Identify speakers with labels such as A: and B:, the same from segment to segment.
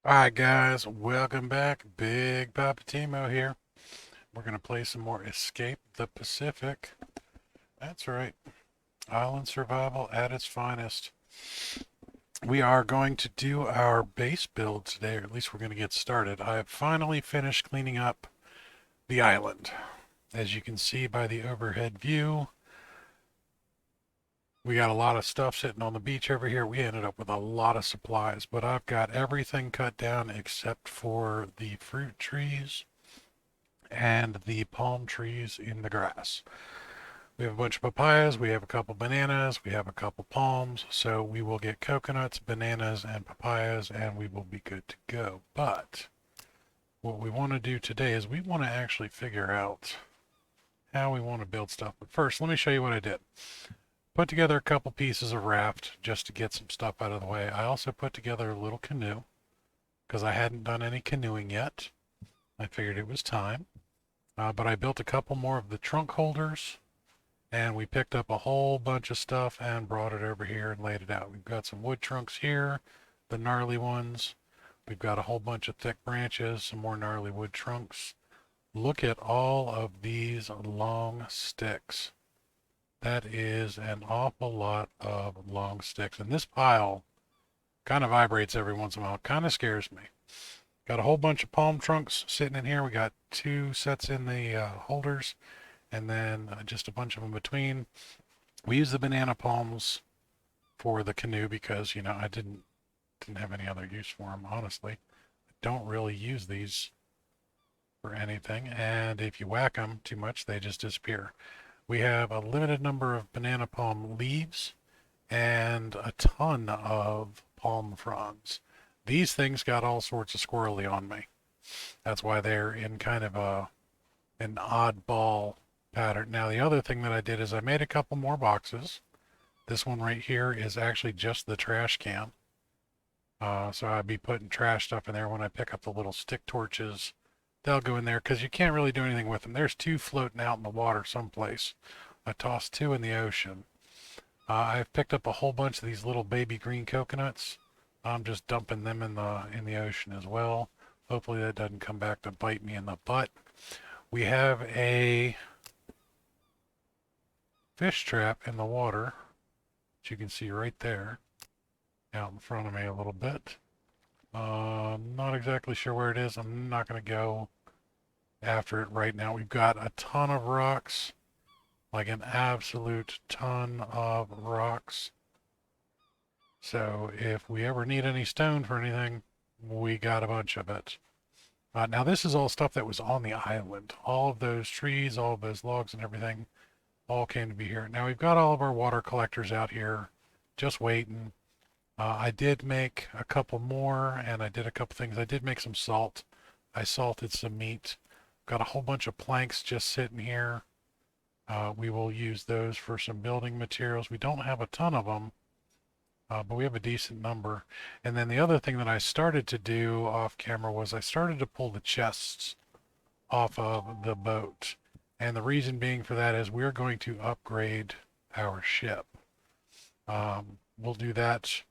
A: Alright guys, welcome back. BigPoppaTMo here. We're going to play some more Escape the Pacific. That's right. Island survival at its finest. We are going to do our base build today, or at least we're going to get started. I have finally finished cleaning up the island. As you can see by the overhead view, we got a lot of stuff sitting on the beach over here. We ended up with a lot of supplies, but I've got everything cut down except for the fruit trees and the palm trees in the grass. We have a bunch of papayas, we have a couple bananas, we have a couple palms, so we will get coconuts, bananas, and papayas, and we will be good to go. But what we want to do today is we want to actually figure out how we want to build stuff. But first, let me show you what I did. Put together a couple pieces of raft just to get some stuff out of the way. I also put together a little canoe because I hadn't done any canoeing yet. I figured it was time. But I built a couple more of the trunk holders, and we picked up a whole bunch of stuff and brought it over here and laid it out. We've got some wood trunks here, the gnarly ones. We've got a whole bunch of thick branches, some more gnarly wood trunks. Look at all of these long sticks. That is an awful lot of long sticks. And this pile kind of vibrates every once in a while. It kind of scares me. Got a whole bunch of palm trunks sitting in here. We got two sets in the holders, and then just a bunch of them between. We use the banana palms for the canoe because, I didn't have any other use for them, honestly. I don't really use these for anything, and if you whack them too much, they just disappear. We have a limited number of banana palm leaves and a ton of palm fronds. These things got all sorts of squirrely on me. That's why they're in kind of an oddball pattern. Now the other thing that I did is I made a couple more boxes. This one right here is actually just the trash can. So I'd be putting trash stuff in there. When I pick up the little stick torches, they'll go in there because you can't really do anything with them. There's two floating out in the water someplace. I tossed two in the ocean. I've picked up a whole bunch of these little baby green coconuts. I'm just dumping them in the ocean as well. Hopefully that doesn't come back to bite me in the butt. We have a fish trap in the water, which you can see right there, out in front of me a little bit. Not exactly sure where it is. I'm not going to go after it right now. We've got a ton of rocks, like an absolute ton of rocks. So if we ever need any stone for anything, we got a bunch of it. Now this is all stuff that was on the island. All of those trees, all of those logs and everything all came to be here. Now we've got all of our water collectors out here just waiting. I did make a couple more, and I did a couple things. I did make some salt. I salted some meat. Got a whole bunch of planks just sitting here. We will use those for some building materials. We don't have a ton of them, but we have a decent number. And then the other thing that I started to do off camera was I started to pull the chests off of the boat. And the reason being for that is we're going to upgrade our ship. We'll do that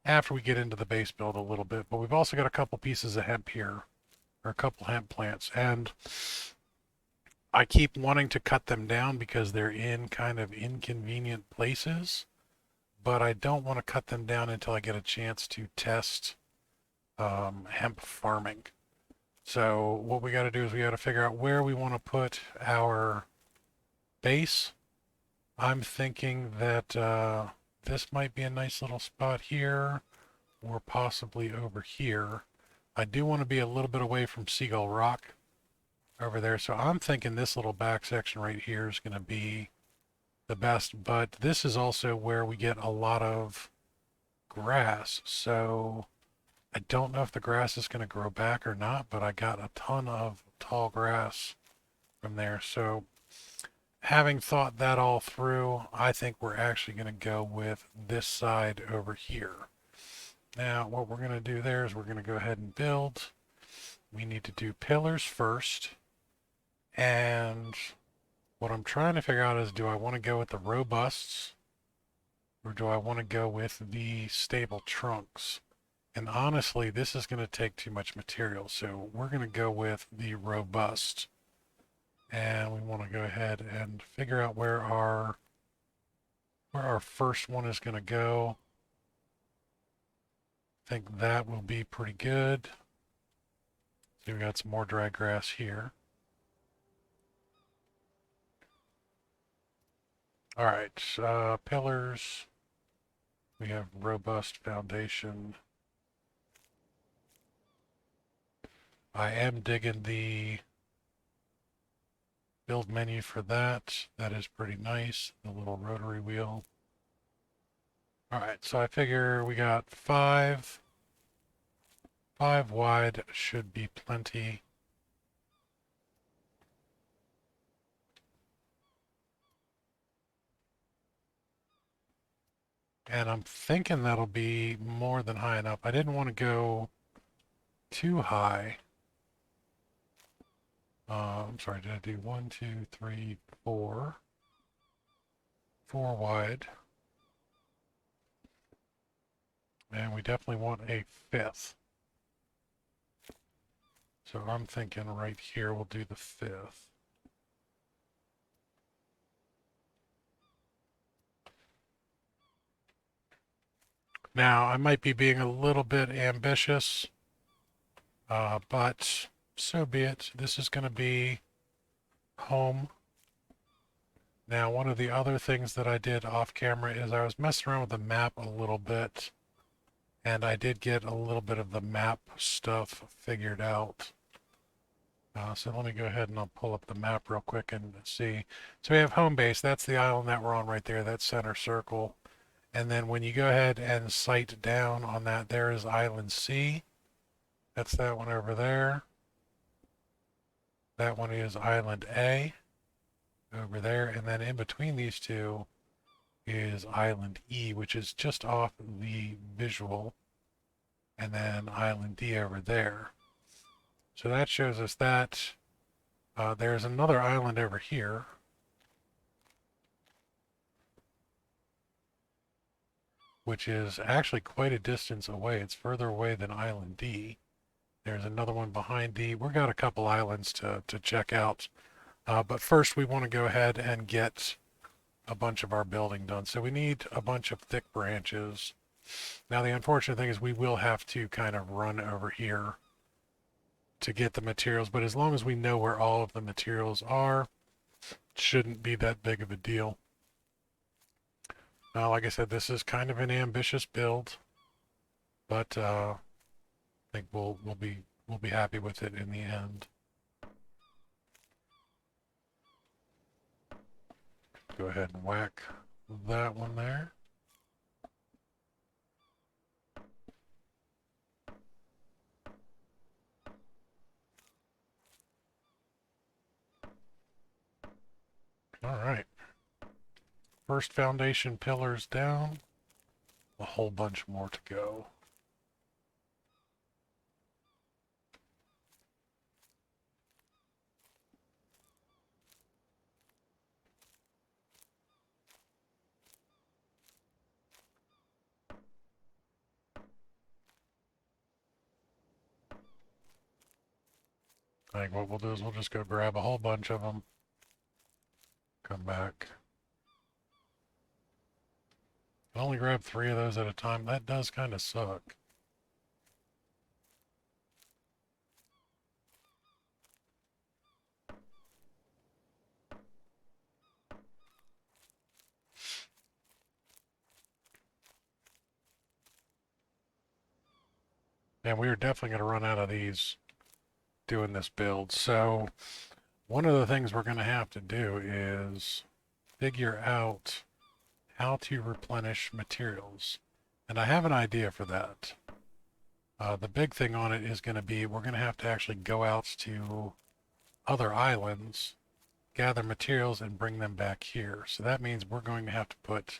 A: after we get into the base build a little bit, but we've also got a couple pieces of hemp here, or a couple hemp plants, and I keep wanting to cut them down because they're in kind of inconvenient places, but I don't want to cut them down until I get a chance to test hemp farming. So what we got to do is we got to figure out where we want to put our base. I'm thinking that this might be a nice little spot here, or possibly over here. I do want to be a little bit away from Seagull Rock over there, so I'm thinking this little back section right here is going to be the best, but this is also where we get a lot of grass, so I don't know if the grass is going to grow back or not, but I got a ton of tall grass from there. So having thought that all through, I think we're actually going to go with this side over here. Now, what we're going to do there is we're going to go ahead and build. We need to do pillars first. And what I'm trying to figure out is, do I want to go with the robusts, or do I want to go with the stable trunks? And honestly, this is going to take too much material, so we're going to go with the robust. And we want to go ahead and figure out where our first one is going to go. I think that will be pretty good. So we got some more dry grass here. All right, pillars. We have robust foundation. I am digging the build menu for that. That is pretty nice. The little rotary wheel. All right, so I figure we got 5. 5 wide should be plenty. And I'm thinking that'll be more than high enough. I didn't want to go too high. I'm sorry, did I do 1, 2, 3, 4? 4 wide. And we definitely want a 5th. So I'm thinking right here we'll do the 5th. Now, I might be being a little bit ambitious, but so be it. This is going to be home. Now, one of the other things that I did off camera is I was messing around with the map a little bit, and I did get a little bit of the map stuff figured out. So let me go ahead and I'll pull up the map real quick and see. So we have home base. That's the island that we're on right there. That center circle. And then when you go ahead and sight down on that, there is Island C. That's that one over there. That one is Island A over there. And then in between these two is Island E, which is just off the visual. And then Island D over there. So that shows us that there's another island over here. Which is actually quite a distance away. It's further away than Island D. There's another one behind D. We've got a couple islands to check out. But first we want to go ahead and get a bunch of our building done. So we need a bunch of thick branches. Now the unfortunate thing is we will have to kind of run over here to get the materials. But as long as we know where all of the materials are, it shouldn't be that big of a deal. Now, like I said, this is kind of an ambitious build, but I think we'll be happy with it in the end. Go ahead and whack that one there. All right. First foundation pillars down. A whole bunch more to go. I think what we'll do is we'll just go grab a whole bunch of them. Come back. I only grab 3 of those at a time. That does kind of suck. And we are definitely going to run out of these doing this build. So one of the things we're going to have to do is figure out how to replenish materials. And I have an idea for that. The big thing on it is going to be we're going to have to actually go out to other islands, gather materials, and bring them back here. So that means we're going to have to put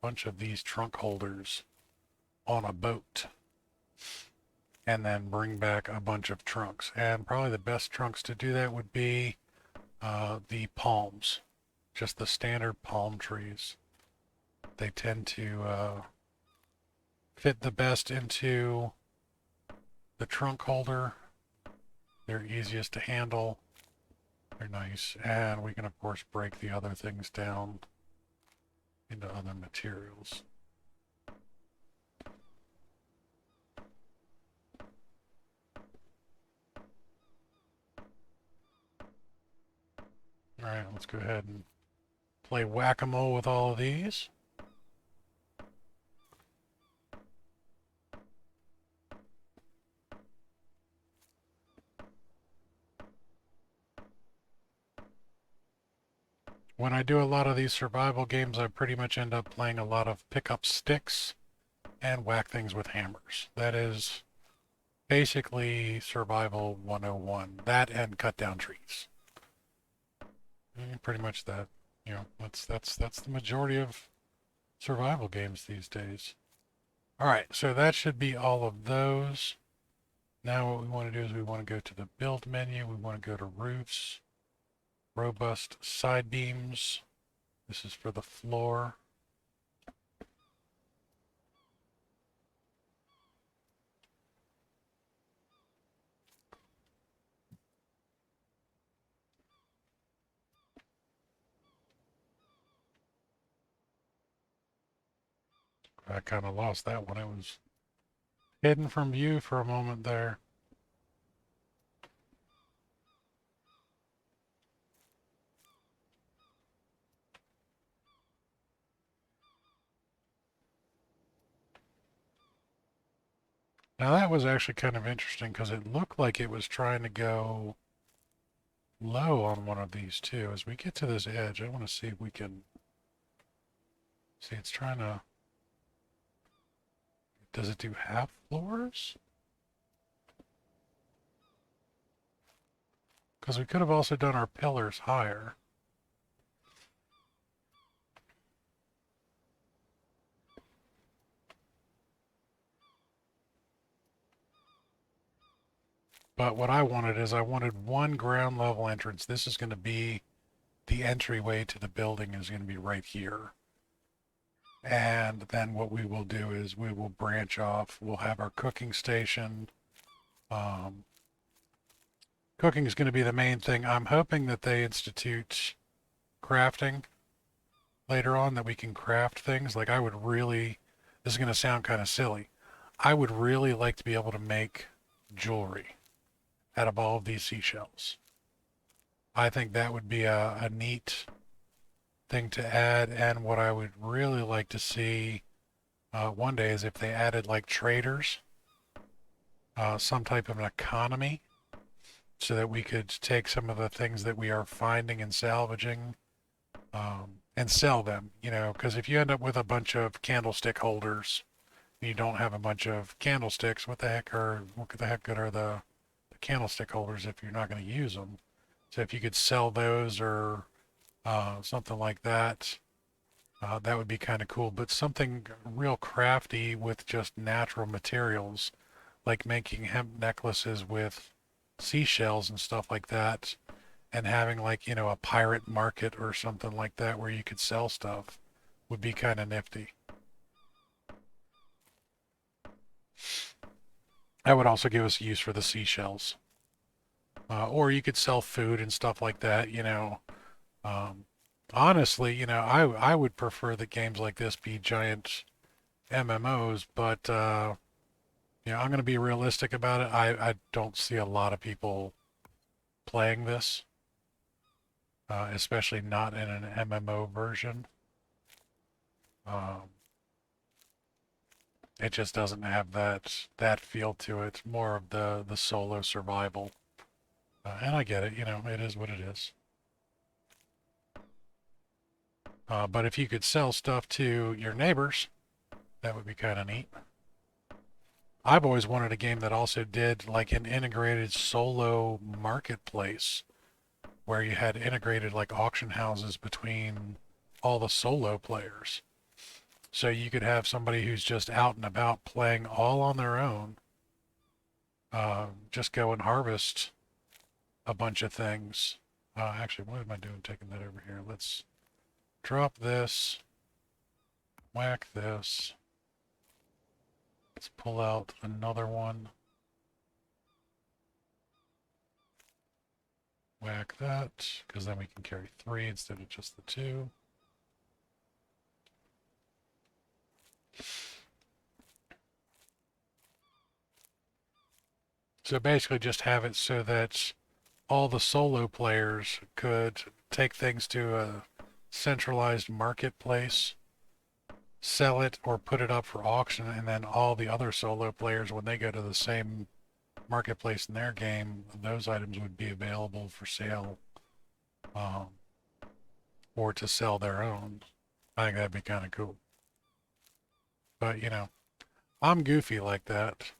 A: a bunch of these trunk holders on a boat and then bring back a bunch of trunks. And probably the best trunks to do that would be the palms, just the standard palm trees. They tend to fit the best into the trunk holder. They're easiest to handle. They're nice. And we can, of course, break the other things down into other materials. All right, let's go ahead and play whack-a-mole with all of these. When I do a lot of these survival games, I pretty much end up playing a lot of pick up sticks and whack things with hammers. That is basically survival 101. That and cut down trees. Pretty much that. You know, that's the majority of survival games these days. All right, so that should be all of those. Now what we want to do is we want to go to the build menu. We want to go to roofs, robust side beams. This is for the floor. I kind of lost that one. It was hidden from view for a moment there. Now that was actually kind of interesting because it looked like it was trying to go low on one of these too. As we get to this edge, I want to see if we can see it's trying to, does it do half floors? Because we could have also done our pillars higher. But what I wanted is I wanted one ground level entrance. This is going to be the entryway to the building is going to be right here. And then what we will do is we will branch off. We'll have our cooking station. Cooking is going to be the main thing. I'm hoping that they institute crafting later on, that we can craft things. Like I would really, this is going to sound kind of silly. I would really like to be able to make jewelry out of all of these seashells. I think that would be a neat thing to add. And what I would really like to see one day is if they added like traders, some type of an economy, so that we could take some of the things that we are finding and salvaging and sell them, you know, because if you end up with a bunch of candlestick holders and you don't have a bunch of candlesticks, what the heck good are the candlestick holders if you're not going to use them? So if you could sell those or something like that, that would be kind of cool. But something real crafty with just natural materials, like making hemp necklaces with seashells and stuff like that, and having like, you know, a pirate market or something like that where you could sell stuff would be kind of nifty. That would also give us use for the seashells. Or you could sell food and stuff like that, you know. Um, Honestly, you know, I would prefer that games like this be giant MMOs, but you know, I'm going to be realistic about it. I don't see a lot of people playing this, especially not in an MMO version. Um, it just doesn't have that feel to it. More of the solo survival. And I get it, you know, it is what it is. But if you could sell stuff to your neighbors, that would be kind of neat. I've always wanted a game that also did like an integrated solo marketplace where you had integrated like auction houses between all the solo players. So you could have somebody who's just out and about playing all on their own, just go and harvest a bunch of things. Actually, what am I doing taking that over here? Let's drop this, whack this. Let's pull out another one. whack that, because then we can carry 3 instead of just the 2. So basically just have it so that all the solo players could take things to a centralized marketplace, sell it or put it up for auction, and then all the other solo players, when they go to the same marketplace in their game, those items would be available for sale, um, or to sell their own. I think that'd be kind of cool. But, you know, I'm goofy like that.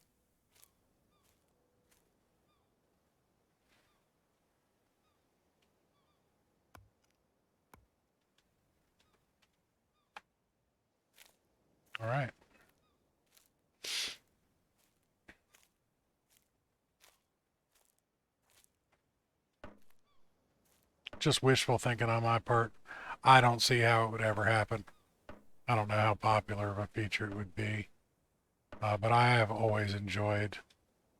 A: All right. Just wishful thinking on my part. I don't see how it would ever happen. I don't know how popular of a feature it would be. But I have always enjoyed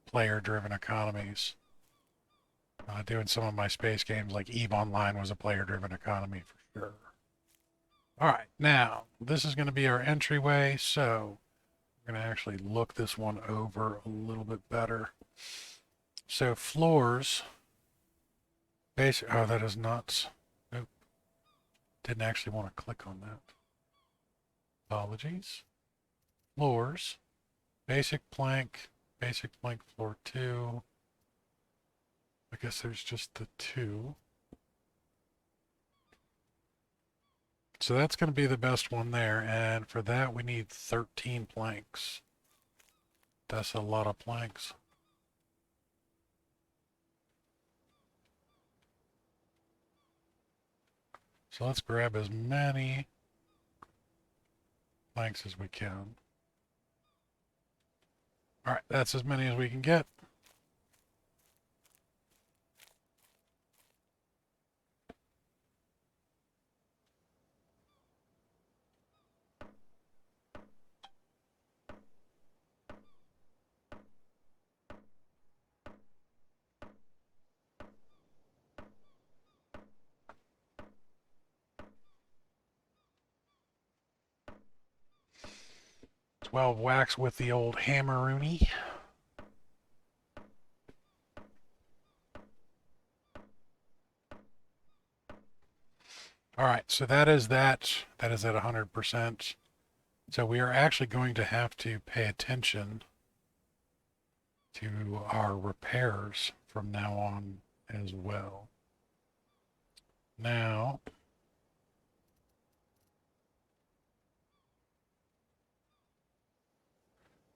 A: player-driven economies. Doing some of my space games like EVE Online was a player-driven economy for sure. All right, now this is going to be our entryway, so we're going to actually look this one over a little bit better. So floors, basic. Oh, that is nuts. Nope, didn't actually want to click on that. Apologies. Floors, basic plank floor 2. I guess there's just the 2. So that's going to be the best one there, and for that we need 13 planks. That's a lot of planks. So let's grab as many planks as we can. All right, that's as many as we can get. Twelve whacks with the old hammer-rooney. All right, so that is that. That is at 100%. So we are actually going to have to pay attention to our repairs from now on as well. Now,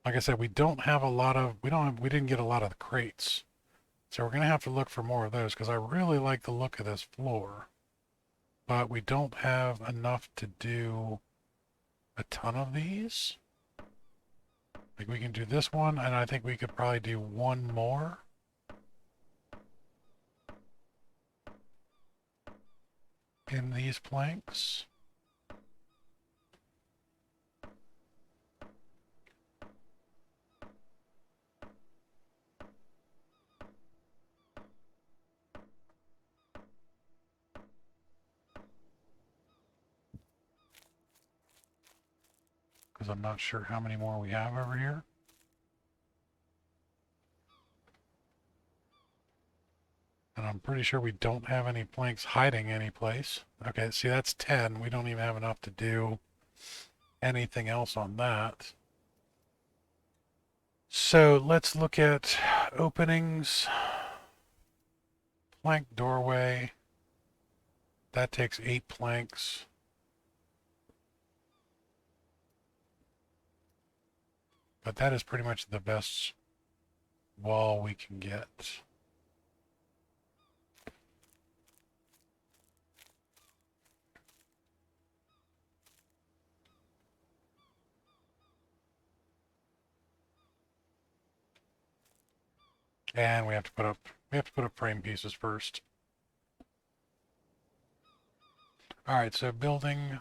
A: like I said, we didn't get a lot of the crates. So we're going to have to look for more of those because I really like the look of this floor. But we don't have enough to do a ton of these. Like we can do this one, and I think we could probably do one more. In these planks. Because I'm not sure how many more we have over here. And I'm pretty sure we don't have any planks hiding any place. Okay, see that's 10. We don't even have enough to do anything else on that. So let's look at openings. Plank doorway. That takes 8 planks. But that is pretty much the best wall we can get. And we have to put up frame pieces first. All right, so building,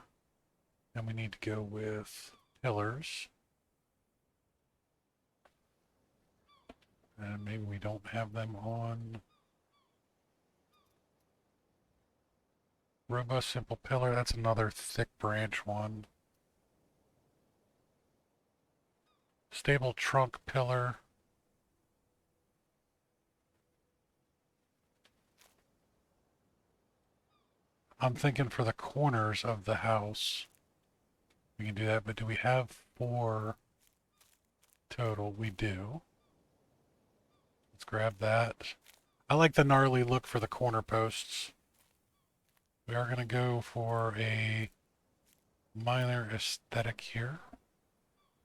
A: and we need to go with pillars. And maybe we don't have them on. Robust simple pillar, that's another thick branch one. Stable trunk pillar. I'm thinking for the corners of the house, we can do that, but do we have 4 total? We do. Let's grab that. I like the gnarly look for the corner posts. We are going to go for a minor aesthetic here.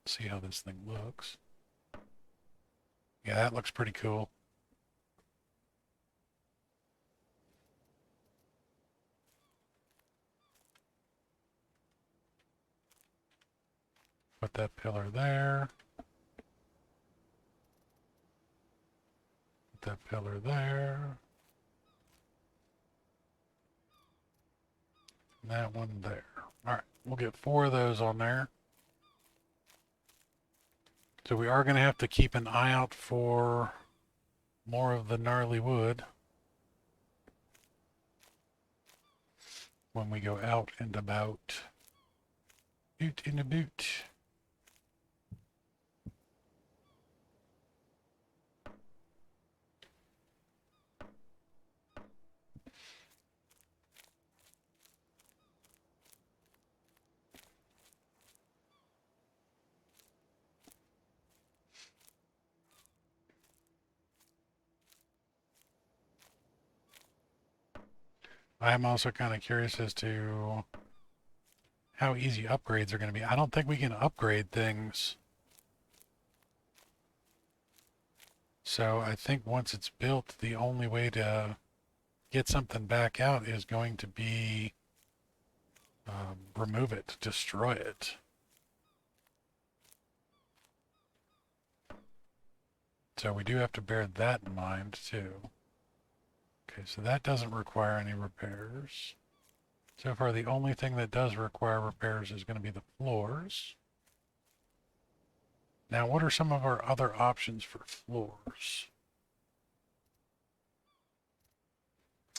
A: See how this thing looks. Yeah, that looks pretty cool. Put that pillar there. Put that pillar there. And that one there. All right, we'll get 4 of those on there. So we are going to have to keep an eye out for more of the gnarly wood when we go out and about. Out and about. I'm also kind of curious as to how easy upgrades are going to be. I don't think we can upgrade things. So I think once it's built, the only way to get something back out is going to be remove it, destroy it. So we do have to bear that in mind too. Okay, so that doesn't require any repairs. So far, the only thing that does require repairs is going to be the floors. Now, what are some of our other options for floors?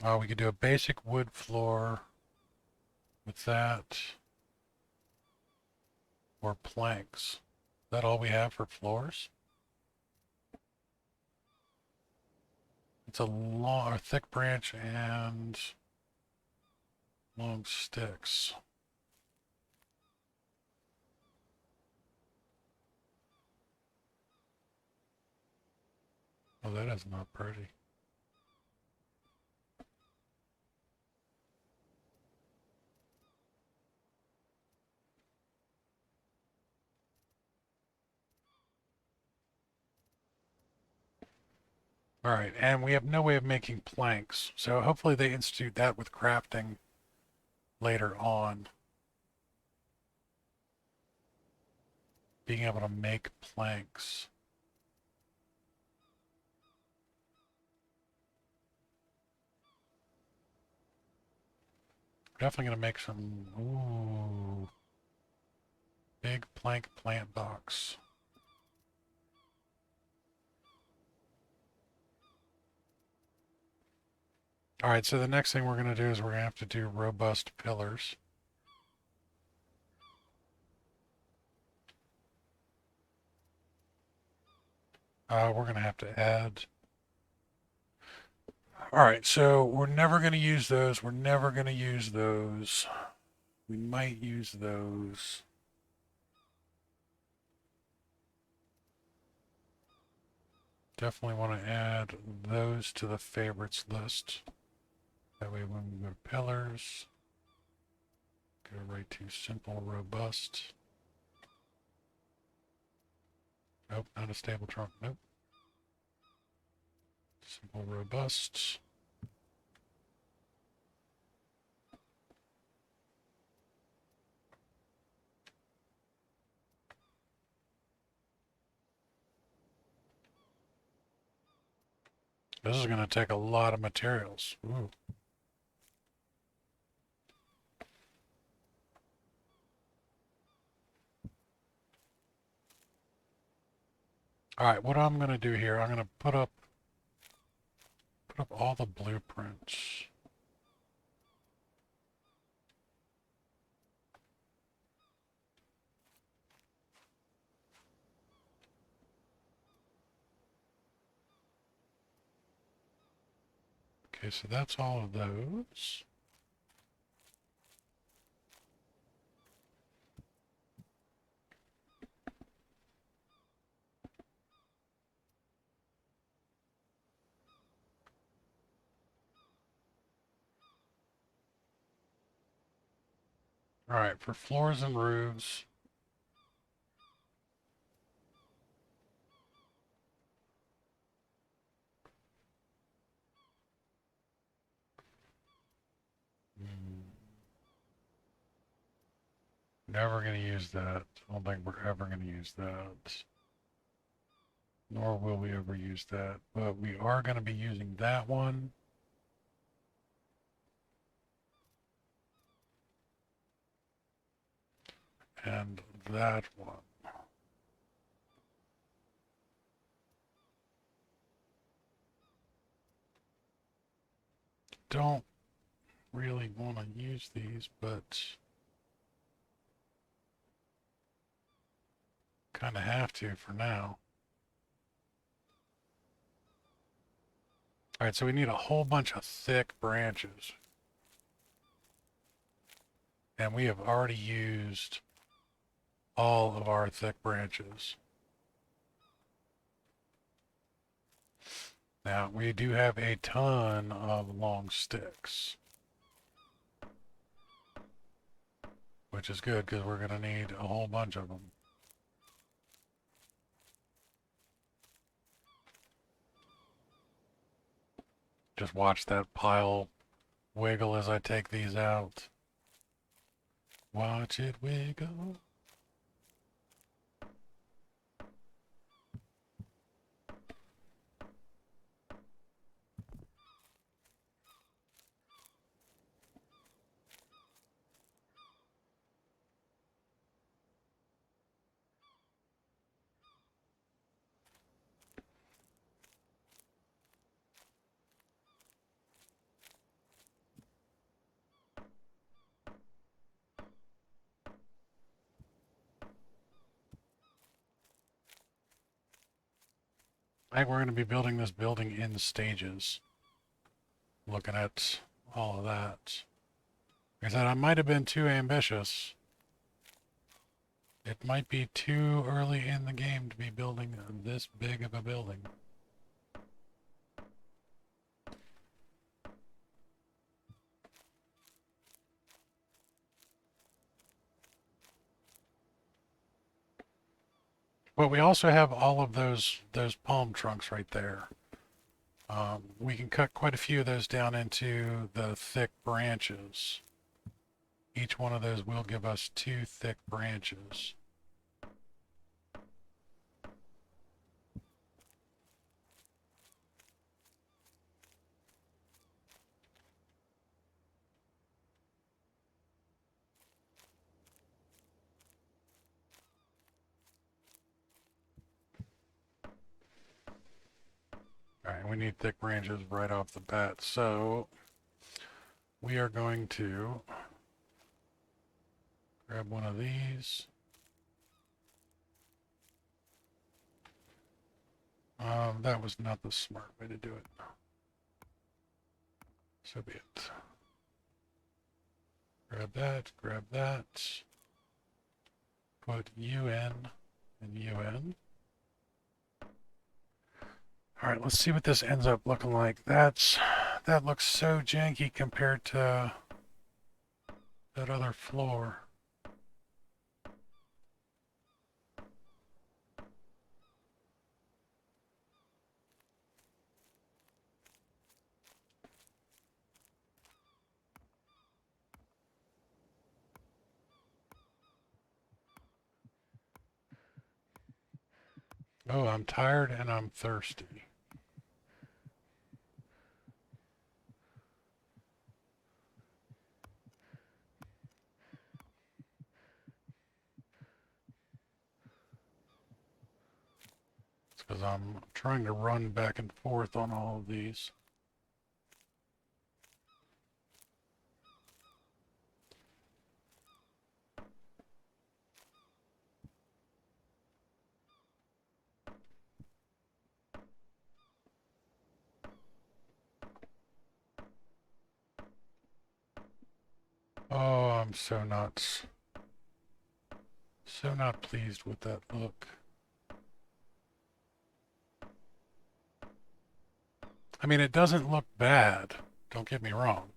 A: We could do a basic wood floor with that, or planks. Is that all we have for floors? It's a long or thick branch and long sticks. Oh, that is not pretty. All right, and we have no way of making planks, so hopefully they institute that with crafting later on. Being able to make planks. We're definitely going to make some, ooh, big plank plant box. All right, so the next thing we're going to do is we're going to have to do robust pillars. We're going to have to add. All right, so we're never going to use those. We're never going to use those. We might use those. Definitely want to add those to the favorites list. That way when we go to pillars, go right to simple, robust. Nope, not a stable trunk. Nope. Simple, robust. This is going to take a lot of materials. Ooh. All right, what I'm going to do here, I'm going to put up all the blueprints. Okay, so that's all of those. All right, for floors and roofs. Never going to use that. I don't think we're ever going to use that. Nor will we ever use that. But we are going to be using that one. And that one. Don't really want to use these, but kind of have to for now. All right, so we need a whole bunch of thick branches. And we have already used all of our thick branches. Now, we do have a ton of long sticks, which is good because we're going to need a whole bunch of them. Just watch that pile wiggle as I take these out. Watch it wiggle. I think we're going to be building this building in stages. Looking at all of that. Like I said, I might have been too ambitious. It might be too early in the game to be building this big of a building. But we also have all of those palm trunks right there. We can cut quite a few of those down into the thick branches. Each one of those will give us 2 thick branches. All right, we need thick branches right off the bat, so we are going to grab one of these. That was not the smart way to do it. So be it. Grab that. Put you in and you in. All right, let's see what this ends up looking like. That looks so janky compared to that other floor. Oh, I'm tired and I'm thirsty. It's because I'm trying to run back and forth on all of these. I'm so not pleased with that look. I mean, it doesn't look bad, don't get me wrong.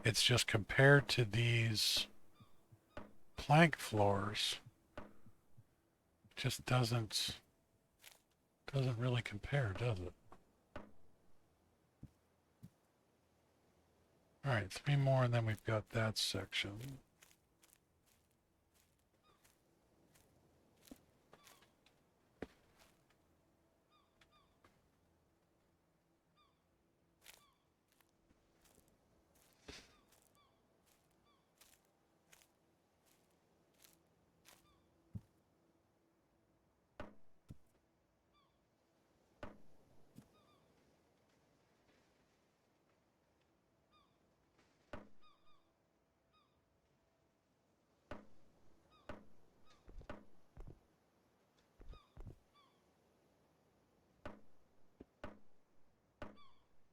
A: It's just compared to these plank floors, it just doesn't really compare, does it? All right, 3 more, and then we've got that section.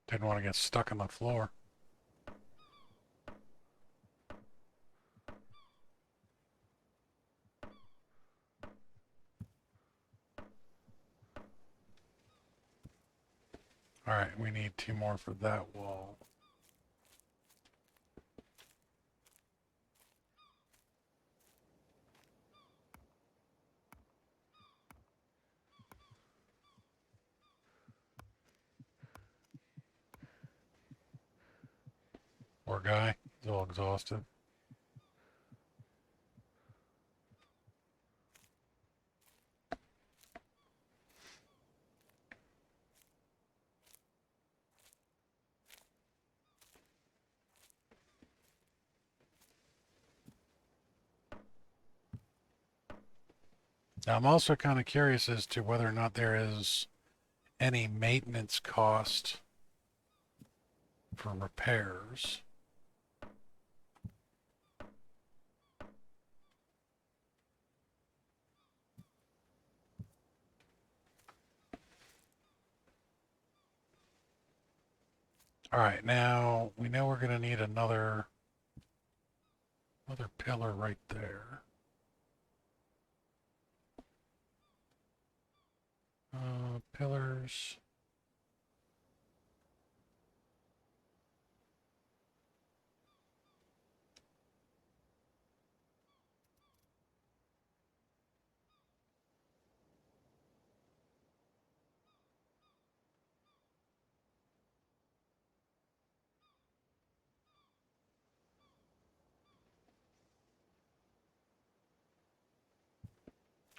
A: Didn't want to get stuck on the floor. All right, we need 2 more for that wall. Poor guy, he's all exhausted. Now, I'm also kind of curious as to whether or not there is any maintenance cost for repairs. All right, now we know we're going to need another pillar right there. Pillars.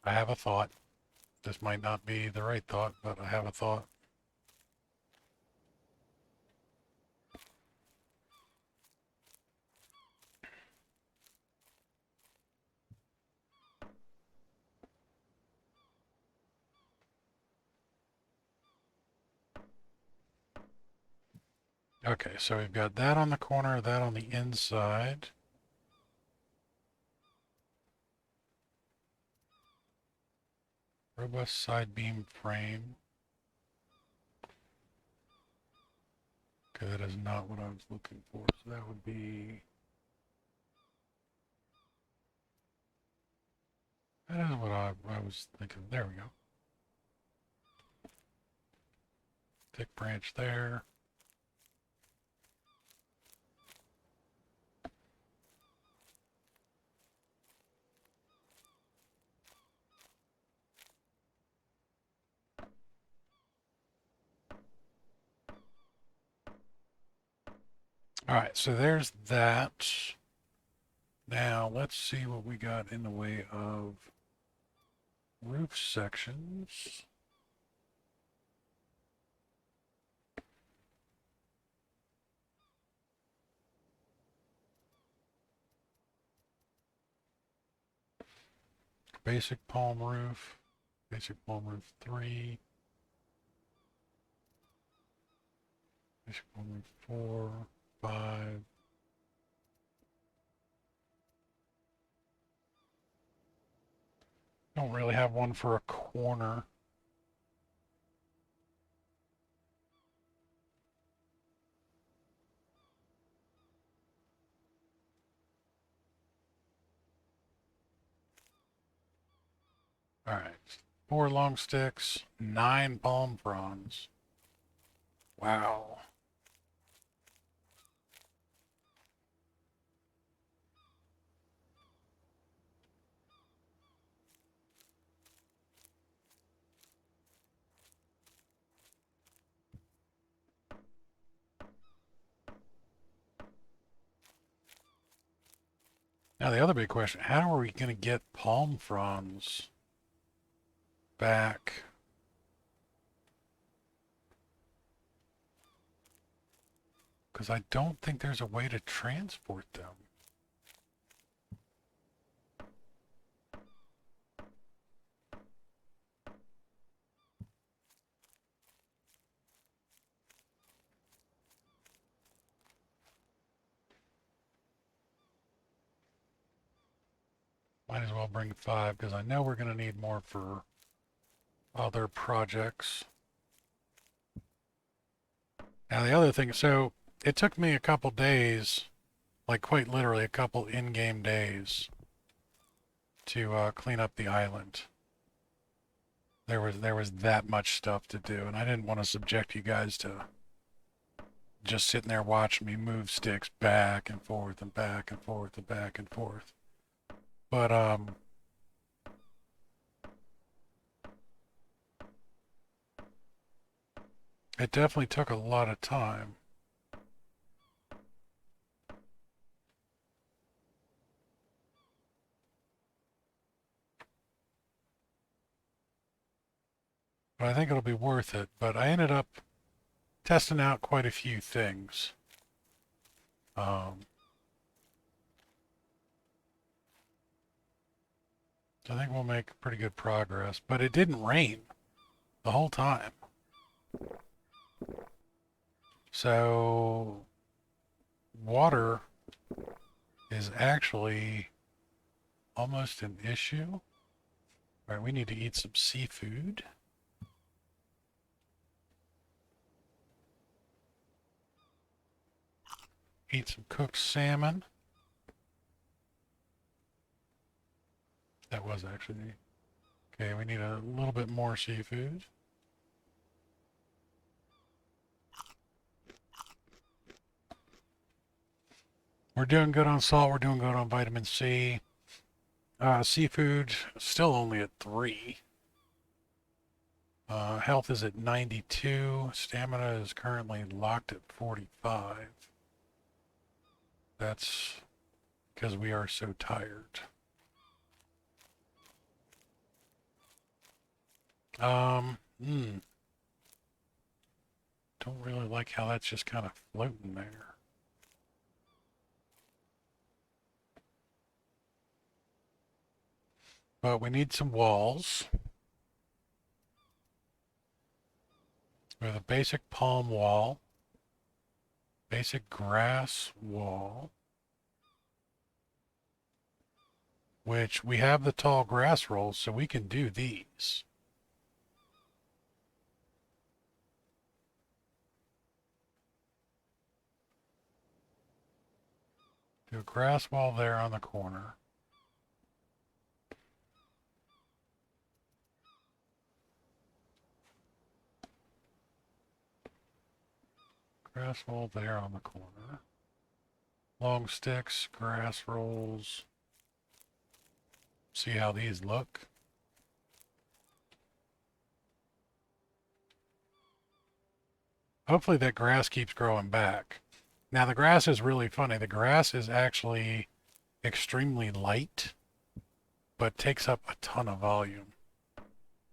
A: I have a thought. This might not be the right thought, but I have a thought. Okay, so we've got that on the corner, that on the inside. Robust side beam frame. Okay, that is not what I was looking for. So that would be... That is what I was thinking. There we go. Thick branch there. All right, so there's that. Now let's see what we got in the way of roof sections. Basic palm roof, basic palm roof 3, basic palm roof 4, 5. Don't really have one for a corner. Alright. 4 long sticks, 9 palm fronds. Wow. Now the other big question, how are we going to get palm fronds back? Because I don't think there's a way to transport them. Might as well bring 5 because I know we're going to need more for other projects. Now the other thing, so it took me a couple days, like quite literally a couple in-game days, to clean up the island. There was that much stuff to do, and I didn't want to subject you guys to just sitting there watching me move sticks back and forth and back and forth and back and forth. But it definitely took a lot of time. But I think it'll be worth it. But I ended up testing out quite a few things. So I think we'll make pretty good progress. But it didn't rain the whole time. So water is actually almost an issue. All right, we need to eat some seafood. Eat some cooked salmon. That was actually... Okay, we need a little bit more seafood. We're doing good on salt. We're doing good on vitamin C. Seafood, still only at 3. Health is at 92. Stamina is currently locked at 45. That's because we are so tired. Don't really like how that's just kind of floating there. But we need some walls. We have a basic palm wall, basic grass wall, which we have the tall grass rolls, so we can do these. Do a grass wall there on the corner. Grass wall there on the corner. Long sticks, grass rolls. See how these look. Hopefully that grass keeps growing back. Now the grass is really funny. The grass is actually extremely light, but takes up a ton of volume.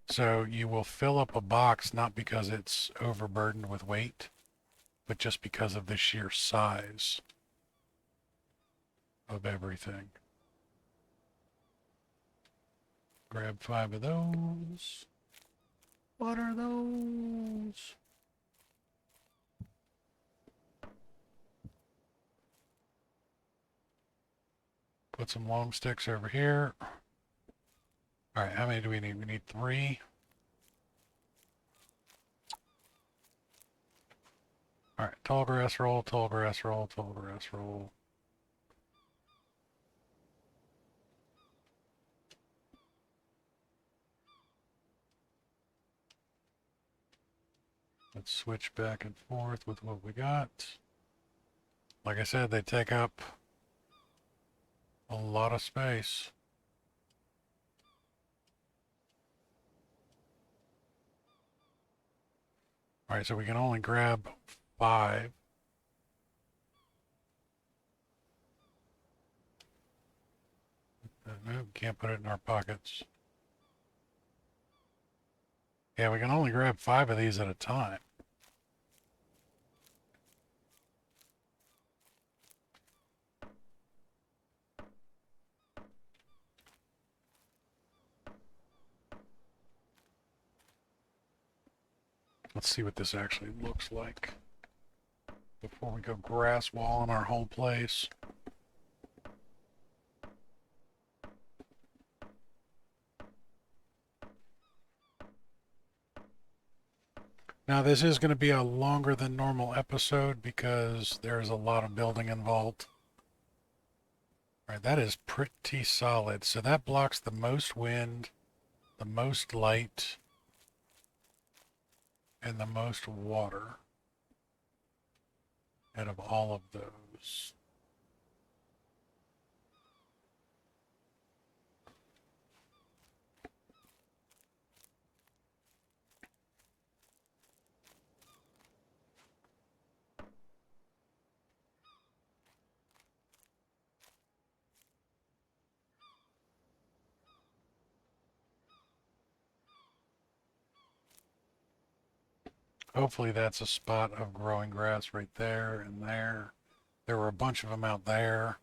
A: So you will fill up a box not because it's overburdened with weight, but just because of the sheer size of everything. Grab 5 of those. What are those? Put some long sticks over here. All right, how many do we need? We need 3. All right, tall grass roll, tall grass roll, tall grass roll. Let's switch back and forth with what we got. Like I said, they take up a lot of space. All right, so we can only grab 5. Nope, can't put it in our pockets. Yeah, we can only grab 5 of these at a time. Let's see what this actually looks like before we go grass walling our whole place. Now this is going to be a longer than normal episode because there's a lot of building involved. All right, that is pretty solid. So that blocks the most wind, the most light, and the most water out of all of those. Hopefully that's a spot of growing grass right there and there. There were a bunch of them out there.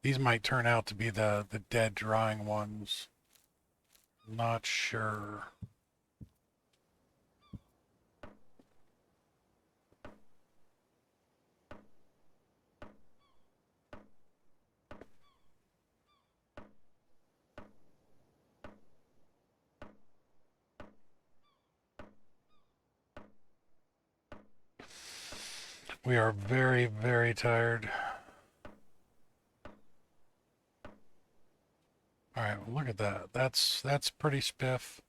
A: These might turn out to be the dead drying ones. Not sure. We are very, very tired. All right, well, look at that. That's pretty spiff.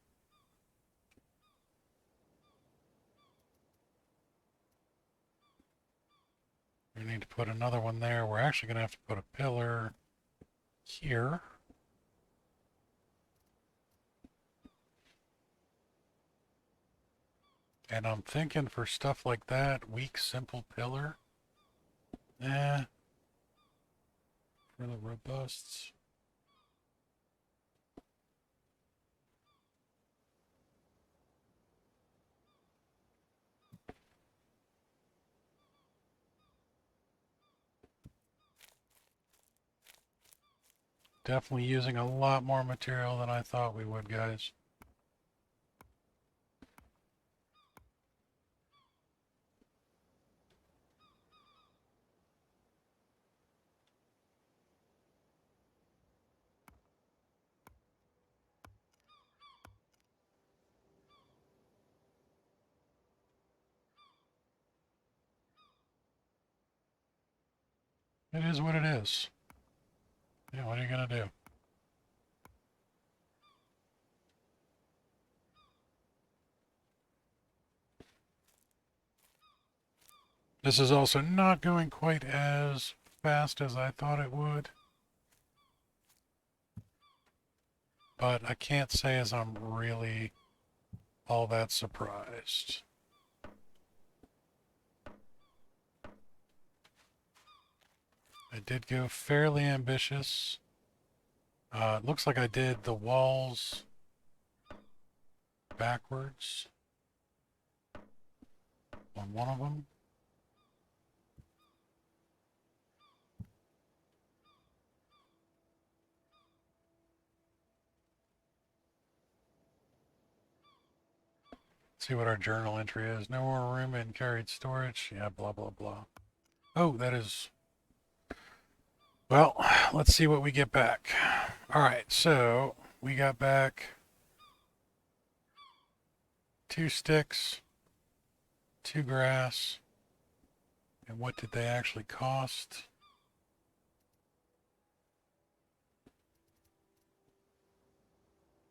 A: We need to put another one there. We're actually going to have to put a pillar here. And I'm thinking for stuff like that, weak, simple pillar. For the robusts. Definitely using a lot more material than I thought we would, guys. It is what it is. Yeah, what are you going to do? This is also not going quite as fast as I thought it would. But I can't say as I'm really all that surprised. I did go fairly ambitious. It looks like I did the walls backwards on one of them. See what our journal entry is. No more room in carried storage. Yeah, blah, blah, blah. Oh, that is... Well, let's see what we get back. All right, so we got back 2 sticks, 2 grass, and what did they actually cost?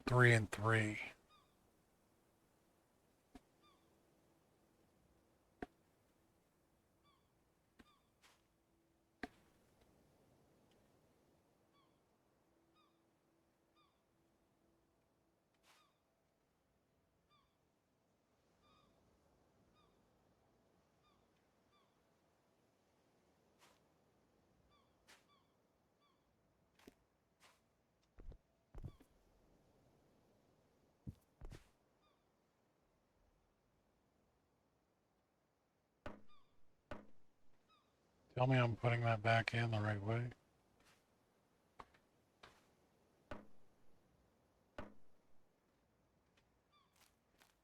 A: 3 and 3. Tell me I'm putting that back in the right way.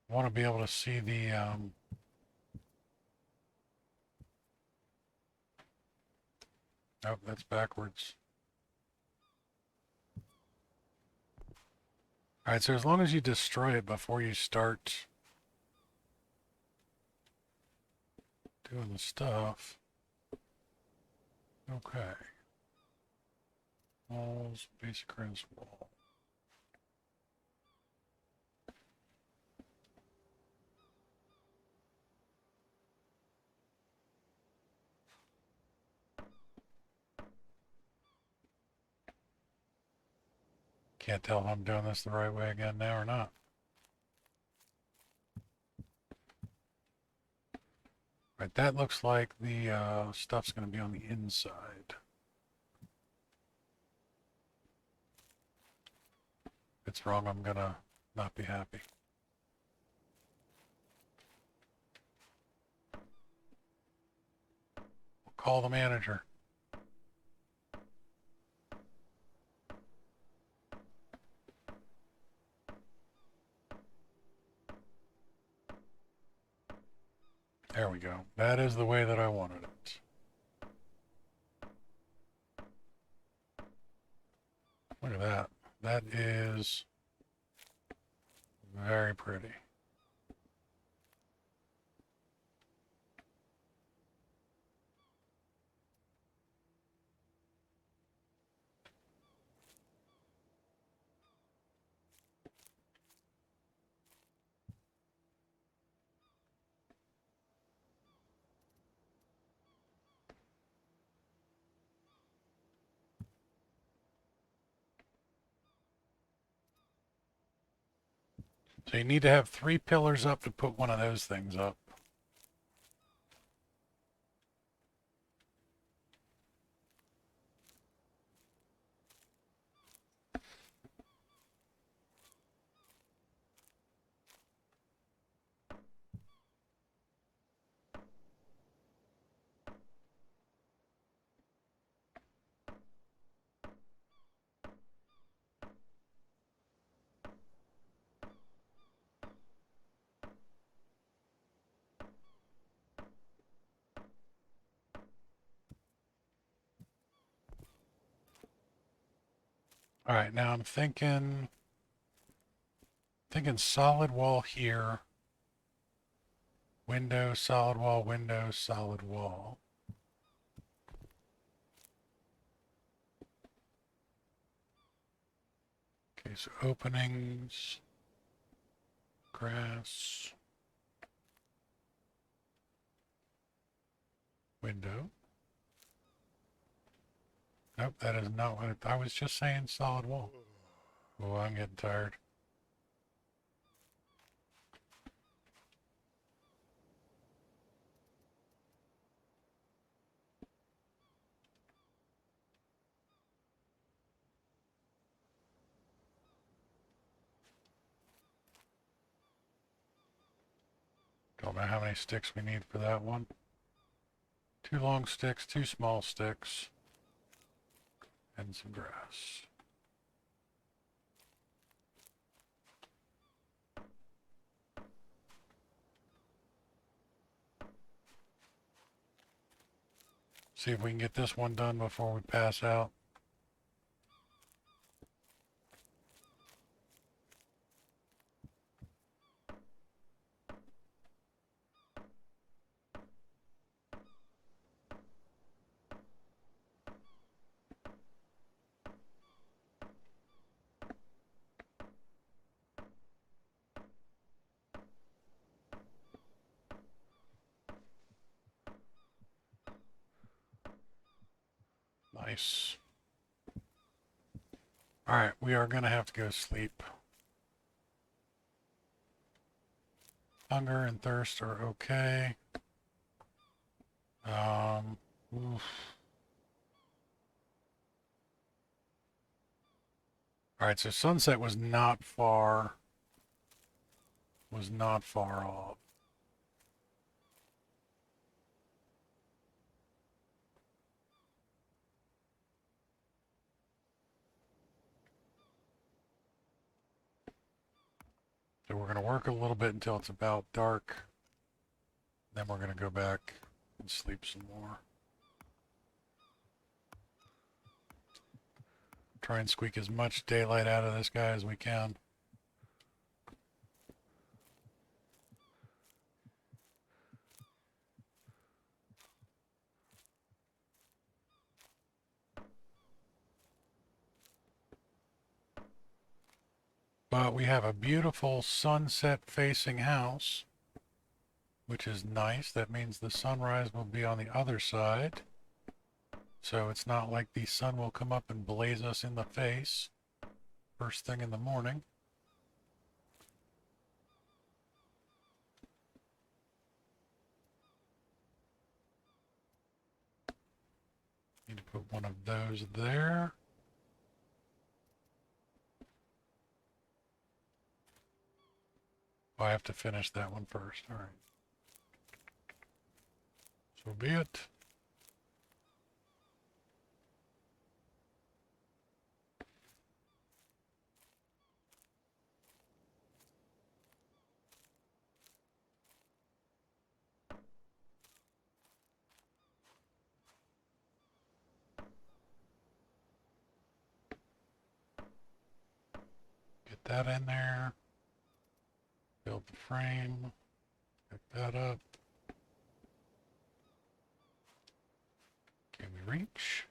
A: I want to be able to see the oh, that's backwards. Alright, so as long as you destroy it before you start doing the stuff. Okay. Walls, basic res wall. Can't tell if I'm doing this the right way again now or not. Right, that looks like the stuff's going to be on the inside. If it's wrong, I'm going to not be happy. We'll call the manager. There we go. That is the way that I wanted it. Look at that. That is very pretty. So you need to have 3 pillars up to put one of those things up. All right, now I'm thinking solid wall here. Window, solid wall, window, solid wall. Okay, so openings, grass, window. Nope, that is not what I was just saying solid wall. Oh, I'm getting tired. Don't know how many sticks we need for that one. 2 long sticks, 2 small sticks, and some grass. See if we can get this one done before we pass out. Nice. All right, we are going to have to go sleep. Hunger and thirst are okay. Oof. All right, so sunset was not far off. So we're going to work a little bit until it's about dark. Then we're going to go back and sleep some more. Try and squeak as much daylight out of this guy as we can. But we have a beautiful sunset facing house, which is nice. That means the sunrise will be on the other side. So it's not like the sun will come up and blaze us in the face first thing in the morning. Need to put one of those there. Oh, I have to finish that one first. All right. So be it. Get that in there. Build the frame. Pick that up. Can we reach?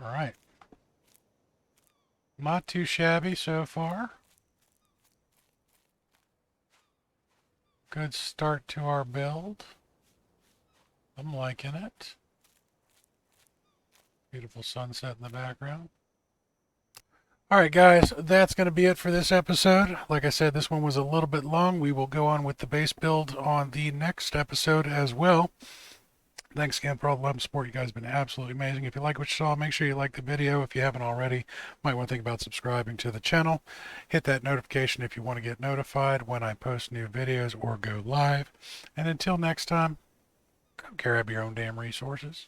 A: All right. Not too shabby so far. Good start to our build. I'm liking it. Beautiful sunset in the background. All right, guys, that's going to be it for this episode. Like I said, this one was a little bit long. We will go on with the base build on the next episode as well. Thanks again for all the love and support. You guys have been absolutely amazing. If you like what you saw, make sure you like the video. If you haven't already, might want to think about subscribing to the channel. Hit that notification if you want to get notified when I post new videos or go live. And until next time, go grab your own damn resources.